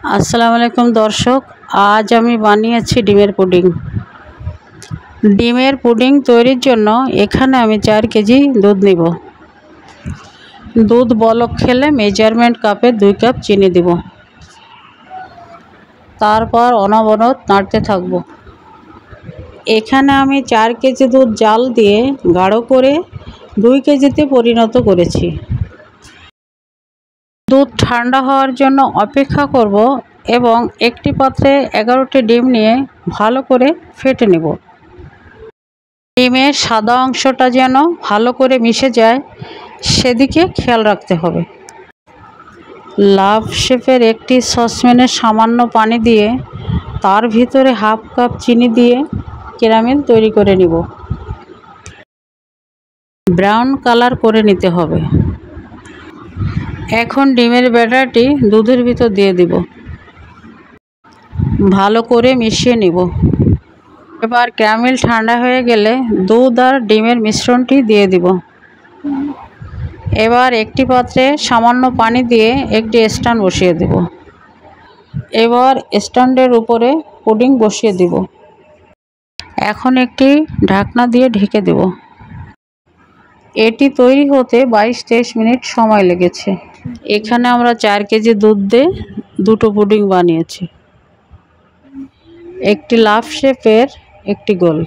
আসসালামু আলাইকুম দর্শক, আজ আমি বানিয়েছি ডিমের পুডিং। ডিমের পুডিং তৈরির জন্য এখানে আমি 4 কেজি দুধ নিব। দুধ বলক খেলে মেজারমেন্ট কাপে 2 কাপ চিনি দিব। তারপর অনবরত নাড়তে থাকব। এখানে আমি 4 কেজি দুধ জাল দিয়ে গাঢ় করে 2 কেজিতে পরিণত করেছি। দুধ ঠান্ডা হওয়ার জন্য অপেক্ষা করব এবং একটি পাত্রে 11টি ডিম নিয়ে ভালো করে ফেটে নেব। ডিমের সাদা অংশটা যেন ভালো করে মিশে যায় সেদিকে খেয়াল রাখতে হবে। লাভ শেপের একটি সসপ্যানে সামান্য পানি দিয়ে তার ভিতরে হাফ কাপ চিনি দিয়ে ক্যারামেল তৈরি করে নিব। ব্রাউন কালার করে নিতে হবে। এখন ডিমের ব্যাটারটি দুধের ভিতর দিয়ে দিব। ভালো করে মিশিয়ে নিব। এবার ক্যারামেল ঠান্ডা হয়ে গেলে দুধ আর ডিমের মিশ্রণটি দিয়ে দিব। এবার একটি পাত্রে সামান্য পানি দিয়ে একটি স্ট্যান্ড বসিয়ে দেব। এবার স্ট্যান্ডের উপরে পুডিং বসিয়ে দেব। এখন একটি ঢাকনা দিয়ে ঢেকে দেব। এটি তৈরি হতে 22-23 মিনিট সময় লেগেছে। এখানে আমরা 4 কেজি দুধ দিয়ে 2টো পুডিং বানিয়েছি, একটি লাভ শেপের, একটি গোল।